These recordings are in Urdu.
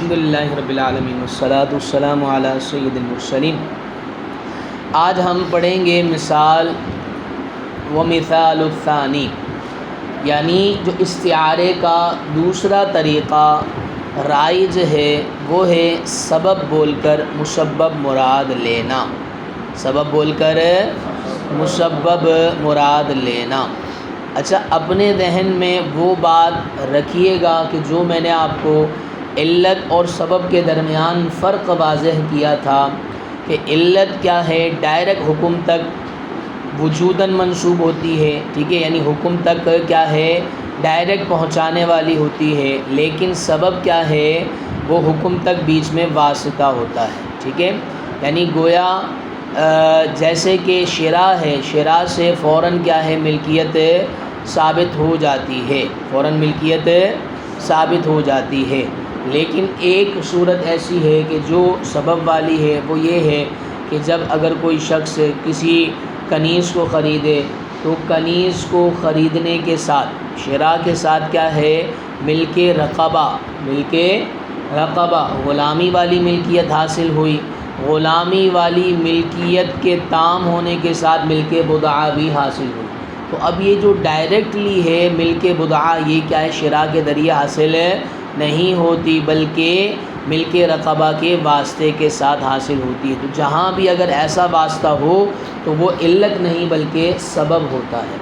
الحمدللہ رب العالمین والصلاة والسلام علی سید المرسلین۔ آج ہم پڑھیں گے مثال و مثال الثانی، یعنی جو استعارے کا دوسرا طریقہ رائج ہے وہ ہے سبب بول کر مسبب مراد لینا، سبب بول کر مسبب مراد لینا۔ اچھا، اپنے ذہن میں وہ بات رکھیے گا کہ جو میں نے آپ کو علت اور سبب کے درمیان فرق واضح کیا تھا کہ علت کیا ہے، ڈائریکٹ حکم تک وجوداً منسوب ہوتی ہے، ٹھیک ہے، یعنی حکم تک کیا ہے ڈائریکٹ پہنچانے والی ہوتی ہے، لیکن سبب کیا ہے وہ حکم تک بیچ میں واسطہ ہوتا ہے، ٹھیک ہے، یعنی گویا جیسے کہ شراء ہے، شراء سے فوراً کیا ہے ملکیت ثابت ہو جاتی ہے، فوراً ملکیت ثابت ہو جاتی ہے، لیکن ایک صورت ایسی ہے کہ جو سبب والی ہے، وہ یہ ہے کہ جب اگر کوئی شخص کسی کنیز کو خریدے تو کنیز کو خریدنے کے ساتھ شراء کے ساتھ کیا ہے ملک رقبہ، ملک رقبہ غلامی والی ملکیت حاصل ہوئی، غلامی والی ملکیت کے تام ہونے کے ساتھ ملک بدعہ بھی حاصل ہوئی۔ تو اب یہ جو ڈائریکٹلی ہے ملک بدعہ، یہ کیا ہے شراء کے ذریعے حاصل نہیں ہوتی بلکہ ملک رقبہ کے واسطے کے ساتھ حاصل ہوتی ہے۔ تو جہاں بھی اگر ایسا واسطہ ہو تو وہ علت نہیں بلکہ سبب ہوتا ہے۔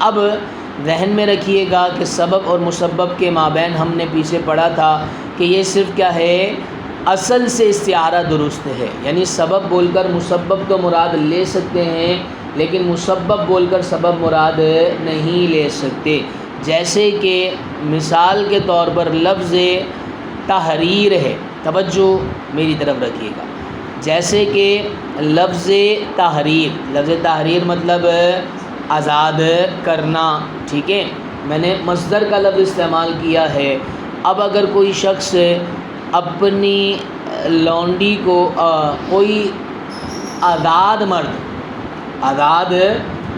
اب ذہن میں رکھیے گا کہ سبب اور مسبب کے مابین ہم نے پیچھے پڑھا تھا کہ یہ صرف کیا ہے اصل سے استعارہ درست ہے، یعنی سبب بول کر مسبب تو مراد لے سکتے ہیں لیکن مسبب بول کر سبب مراد نہیں لے سکتے۔ جیسے کہ مثال کے طور پر لفظ تحریر ہے، توجہ میری طرف رکھیے گا، جیسے کہ لفظ تحریر مطلب آزاد کرنا، ٹھیک ہے، میں نے مصدر کا لفظ استعمال کیا ہے۔ اب اگر کوئی شخص اپنی لونڈی کو کوئی آزاد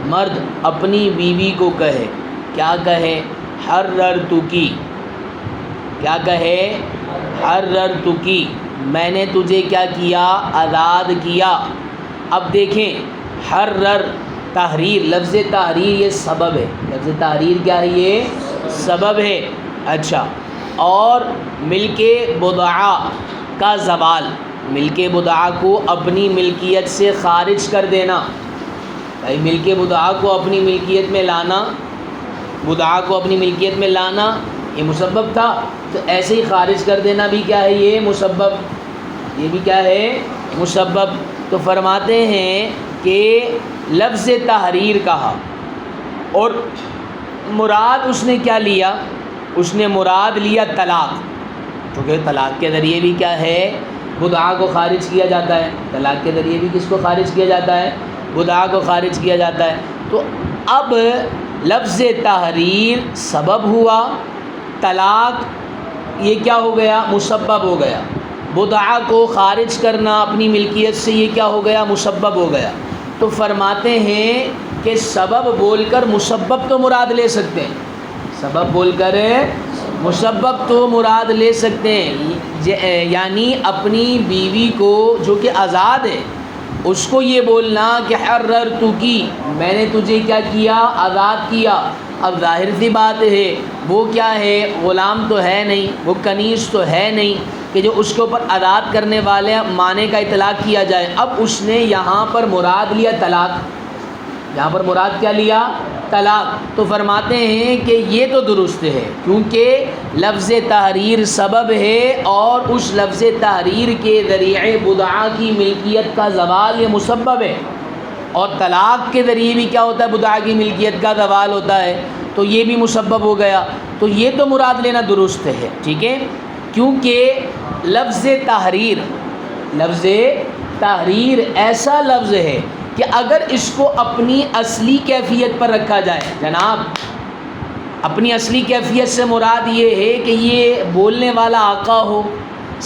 مرد اپنی بیوی کو کہے، کیا کہے حررتکی، کیا کہے حررتکی، میں نے تجھے کیا کیا آزاد کیا۔ اب دیکھیں حرر تحریر، لفظ تحریر یہ سبب ہے، لفظ تحریر کیا ہے یہ سبب ہے۔ اچھا، اور ملک بدعہ کا زوال، ملک بدعہ کو اپنی ملکیت سے خارج کر دینا، بھائی ملک بدعہ کو اپنی ملکیت میں لانا، بدعہ کو اپنی ملکیت میں لانا یہ مسبب تھا، تو ایسے ہی خارج کر دینا بھی کیا ہے یہ مسبب، یہ بھی کیا ہے مسبب۔ تو فرماتے ہیں کہ لفظ تحریر کہا اور مراد اس نے کیا لیا، اس نے مراد لیا طلاق، کیونکہ طلاق کے ذریعے بھی کیا ہے بدعہ کو خارج کیا جاتا ہے، طلاق کے ذریعے بھی کس کو خارج کیا جاتا ہے بدعہ کو خارج کیا جاتا ہے۔ تو اب لفظ تحریر سبب ہوا، طلاق یہ کیا ہو گیا مسبب ہو گیا، بدعہ کو خارج کرنا اپنی ملکیت سے یہ کیا ہو گیا مسبب ہو گیا۔ تو فرماتے ہیں کہ سبب بول کر مسبب تو مراد لے سکتے ہیں، سبب بول کر مسبب تو مراد لے سکتے ہیں، یعنی اپنی بیوی کو جو کہ آزاد ہے اس کو یہ بولنا کہ حررتکی، میں نے تجھے کیا کیا آزاد کیا۔ اب ظاہر سی بات ہے وہ کیا ہے غلام تو ہے نہیں، وہ کنیز تو ہے نہیں کہ جو اس کے اوپر آزاد کرنے والے معنی کا اطلاق کیا جائے۔ اب اس نے یہاں پر مراد لیا طلاق، یہاں پر مراد کیا لیا طلاق۔ تو فرماتے ہیں کہ یہ تو درست ہے کیونکہ لفظ تحریر سبب ہے اور اس لفظ تحریر کے ذریعے بدعہ کی ملکیت کا زوال یہ مسبب ہے، اور طلاق کے ذریعے بھی کیا ہوتا ہے بدعہ کی ملکیت کا زوال ہوتا ہے، تو یہ بھی مسبب ہو گیا۔ تو یہ تو مراد لینا درست ہے، ٹھیک ہے، کیونکہ لفظ تحریر ایسا لفظ ہے کہ اگر اس کو اپنی اصلی کیفیت پر رکھا جائے، جناب اپنی اصلی کیفیت سے مراد یہ ہے کہ یہ بولنے والا آقا ہو،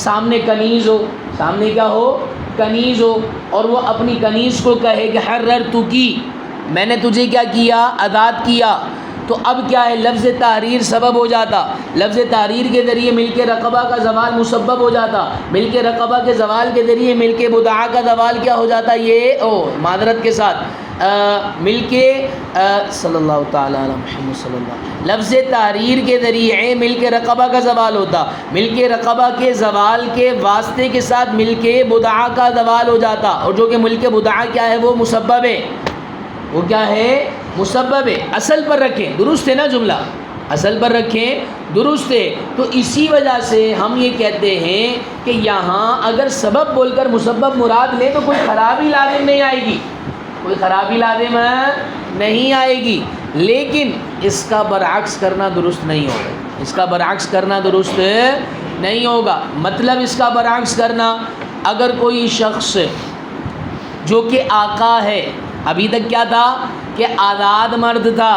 سامنے کنیز ہو، سامنے کیا ہو کنیز ہو، اور وہ اپنی کنیز کو کہے کہ حررتکی، میں نے تجھے کیا کیا آزاد کیا۔ تو اب کیا ہے، لفظ تحریر سبب ہو جاتا، لفظ تحریر کے ذریعے ملک رقبہ کا زوال مسبب ہو جاتا، ملک رقبہ کے زوال کے ذریعے ملک بدعہ کا زوال کیا ہو جاتا، یہ معذرت کے ساتھ ملک صلی اللہ تعالیٰ علی محمد صلی اللہ، لفظ تحریر کے ذریعے ملک رقبہ کا زوال ہوتا، ملک رقبہ کے زوال کے واسطے کے ساتھ ملک بدعہ کا زوال ہو جاتا، اور جو کہ ملک بدعہ کیا ہے، وہ مسبب ہے، وہ کیا ہے، مسبب ہے۔ اصل پر رکھیں، درست ہے نا جملہ، اصل پر رکھیں، درست ہے۔ تو اسی وجہ سے ہم یہ کہتے ہیں کہ یہاں اگر سبب بول کر مسبب مراد لیں تو کوئی خرابی لازم نہیں آئے گی، کوئی خرابی لازم نہیں آئے گی، لیکن اس کا برعکس کرنا درست نہیں ہوگا، اس کا برعکس کرنا درست نہیں ہوگا۔ مطلب اس کا برعکس کرنا، اگر کوئی شخص جو کہ آقا ہے، ابھی تک کیا تھا کہ آزاد مرد تھا،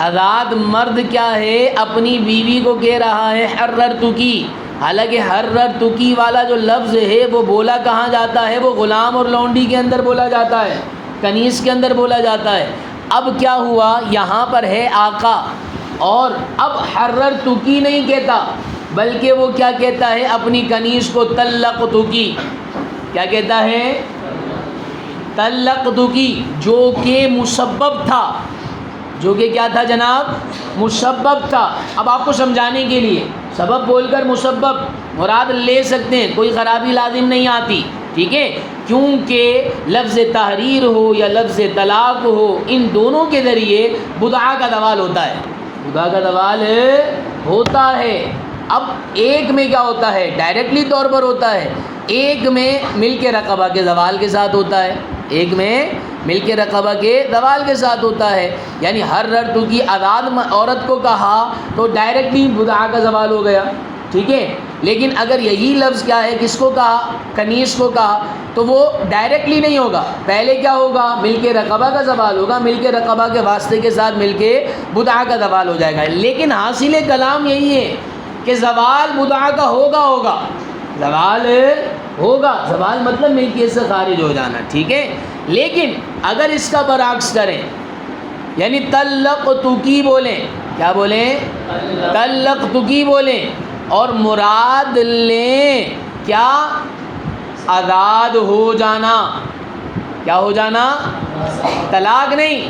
آزاد مرد کیا ہے، اپنی بیوی کو کہہ رہا ہے حررتکی، حالانکہ حررتکی والا جو لفظ ہے وہ بولا کہاں جاتا ہے، وہ غلام اور لونڈی کے اندر بولا جاتا ہے، کنیز کے اندر بولا جاتا ہے۔ اب کیا ہوا، یہاں پر ہے آقا، اور اب حررتکی نہیں کہتا، بلکہ وہ کیا کہتا ہے، اپنی کنیز کو طلقتکی، کیا کہتا ہے، طلقتکی، جو کہ مسبب تھا، جو کہ کیا تھا جناب، مسبب تھا۔ اب آپ کو سمجھانے کے لیے سبب بول کر مسبب مراد لے سکتے ہیں، کوئی خرابی لازم نہیں آتی، ٹھیک ہے، کیونکہ لفظ تحریر ہو یا لفظ طلاق ہو، ان دونوں کے ذریعے بدعہ کا زوال ہوتا ہے، بدعہ کا زوال ہوتا ہے۔ اب ایک میں کیا ہوتا ہے، ڈائریکٹلی طور پر ہوتا ہے، ایک میں ملک رقبہ کے زوال کے ساتھ ہوتا ہے، ایک میں ملک رقبہ کے زوال کے ساتھ ہوتا ہے، یعنی حررتکی آزاد عورت کو کہا تو ڈائریکٹلی بدعہ کا زوال ہو گیا، ٹھیک ہے، لیکن اگر یہی لفظ کیا ہے، کس کو کہا، کنیز کو کہا، تو وہ ڈائریکٹلی نہیں ہوگا، پہلے کیا ہوگا، ملک رقبہ کا زوال ہوگا، ملک رقبہ کے واسطے کے ساتھ ملک بدعہ کا زوال ہو جائے گا، لیکن حاصل کلام یہی ہے کہ زوال بدعہ کا ہوگا، زوال ہوگا، زوال مطلب ملکیت سے خارج ہو جانا، ٹھیک ہے، لیکن اگر اس کا برعکس کریں، یعنی طلقتکی بولیں، کیا بولیں، طلقتکی بولیں، اور مراد لیں کیا، آزاد ہو جانا، کیا ہو جانا، طلاق نہیں،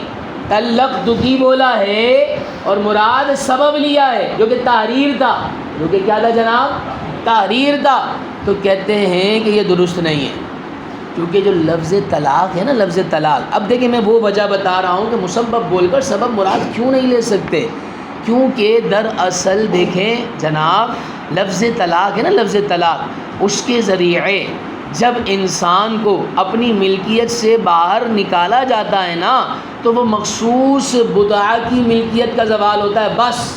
طلقتکی بولا ہے اور مراد سبب لیا ہے جو کہ تحریر تھا، جو کہ کیا تھا جناب، تحریر تھا، تو کہتے ہیں کہ یہ درست نہیں ہے، کیونکہ جو لفظ طلاق ہے نا، لفظ طلاق، اب دیکھیں میں وہ وجہ بتا رہا ہوں کہ مسبب بول کر سبب مراد کیوں نہیں لے سکتے، کیونکہ دراصل دیکھیں جناب، لفظ طلاق ہے نا، لفظ طلاق، اس کے ذریعے جب انسان کو اپنی ملکیت سے باہر نکالا جاتا ہے نا، تو وہ مخصوص بدعہ کی ملکیت کا زوال ہوتا ہے، بس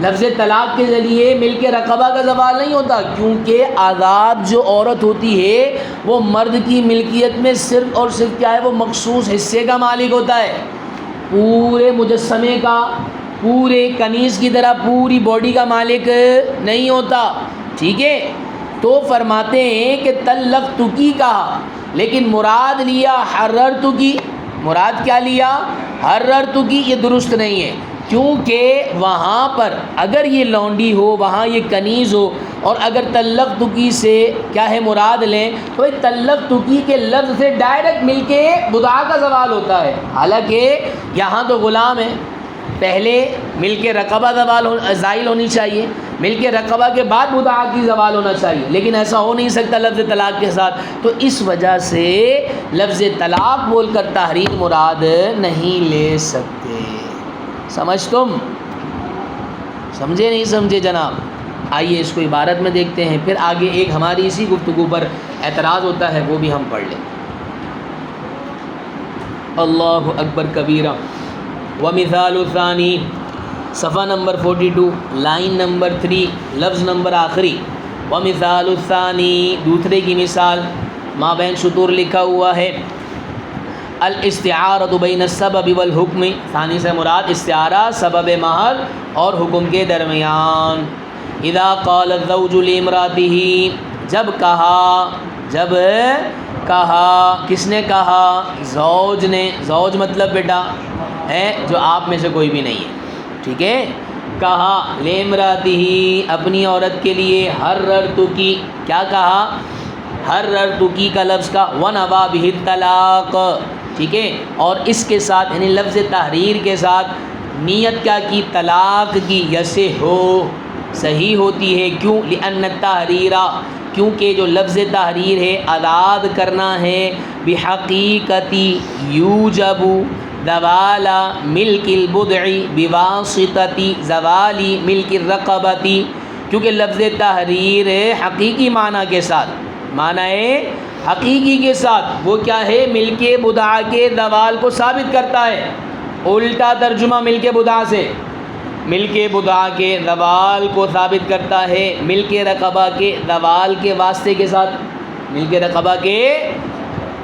لفظ طلاق کے ذریعے ملک رقبہ کا زوال نہیں ہوتا، کیونکہ آزاد جو عورت ہوتی ہے وہ مرد کی ملکیت میں صرف اور صرف کیا ہے، وہ مخصوص حصے کا مالک ہوتا ہے، پورے مجسمے کا، پورے کنیز کی طرح پوری باڈی کا مالک نہیں ہوتا، ٹھیک ہے، تو فرماتے ہیں کہ طلقتکی کہا، لیکن مراد لیا حررتکی، مراد کیا لیا، حررتکی، یہ درست نہیں ہے، کیونکہ وہاں پر اگر یہ لونڈی ہو، وہاں یہ کنیز ہو، اور اگر طلقتکی سے کیا ہے مراد لیں تو طلقتکی کے لفظ سے ڈائریکٹ مل کے بدعہ کا زوال ہوتا ہے، حالانکہ یہاں تو غلام ہے، پہلے ملک رقبہ زائل ہونی چاہیے، ملک رقبہ کے بعد بدعہ کی زوال ہونا چاہیے، لیکن ایسا ہو نہیں سکتا لفظ طلاق کے ساتھ، تو اس وجہ سے لفظ طلاق بول کر تحریر مراد نہیں لے سکتے۔ سمجھ تم سمجھے نہیں سمجھے جناب؟ آئیے اس کو عبارت میں دیکھتے ہیں، پھر آگے ایک ہماری اسی گفتگو پر اعتراض ہوتا ہے، وہ بھی ہم پڑھ لیں۔ اللہ اکبر کبیرہ۔ ومثال الثانی، صفحہ نمبر 42، لائن نمبر 3، لفظ نمبر آخری۔ ومثال الثانی، دوسرے کی مثال، ما بین سطور لکھا ہوا ہے، الاستعارۃ بین السبب والحکم، ثانی سے مراد استعارہ سبب محض اور حکم کے درمیان۔ اذا قال الزوج لامرأته، جب کہا کس نے کہا، زوج نے، زوج مطلب بیٹا ہے جو آپ میں سے کوئی بھی نہیں ہے، ٹھیک ہے. کہا لیمراتی اپنی عورت کے لیے حررتکی، کیا کہا؟ حررتکی کا لفظ کا ونوا بہ الطلاق، ٹھیک ہے، اور اس کے ساتھ یعنی لفظ تحریر کے ساتھ نیت کیا کی؟ طلاق کی. یصح صحیح ہوتی ہے. کیوں؟ لأن التحریر، کیونکہ جو لفظ تحریر ہے آزاد کرنا ہے، بحقیقت یوجب زوال ملک البضع بواسطۃ زوال ملک الرقبۃ، کیونکہ لفظ تحریر حقیقی معنی کے ساتھ، معنی حقیقی کے ساتھ وہ کیا ہے؟ ملک بضع کے زوال کو ثابت کرتا ہے. الٹا ترجمہ ملک بضع سے، ملک بضع کے زوال کو ثابت کرتا ہے ملک رقبہ کے زوال کے واسطے کے ساتھ. ملک رقبہ کے،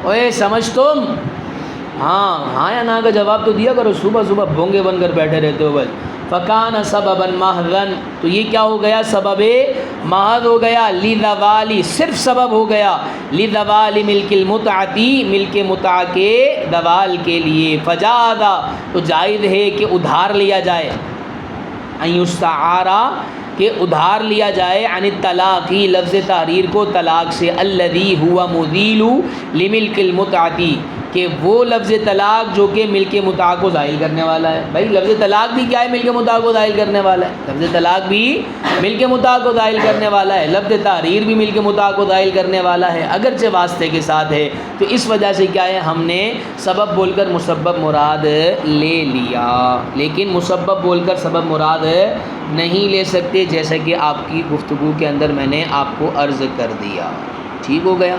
اوے سمجھ تم؟ ہاں یا نا کا جواب تو دیا کرو، صبح صبح بھونگے بن کر بیٹھے رہتے ہو بس. فکان سببا محضن، تو یہ کیا ہو گیا؟ سبب محض ہو گیا. لزوالی، صرف سبب ہو گیا لزوال ملک المتعتی، ملک متع کے زوال کے لیے. فجازا، تو جائز ہے کہ ادھار لیا جائے، ان یستعارا، کہ ادھار لیا جائے، عن الطلاقی لفظ تحریر کو طلاق سے، الذی ہوا مزیل لملک المتعتی، کہ وہ لفظ طلاق جو کہ ملک متع کو زائل کرنے والا ہے. بھائی لفظ طلاق بھی کیا ہے؟ ملک متع کو زائل کرنے والا ہے. لفظ طلاق بھی ملک متع کو زائل کرنے والا ہے، لفظ تحریر بھی ملک متع کو زائل کرنے والا ہے، اگرچہ واسطے کے ساتھ ہے. تو اس وجہ سے کیا ہے؟ ہم نے سبب بول کر مسبب مراد لے لیا، لیکن مسبب بول کر سبب مراد نہیں لے سکتے، جیسا کہ آپ کی گفتگو کے اندر میں نے آپ کو عرض کر دیا. ٹھیک ہو گیا؟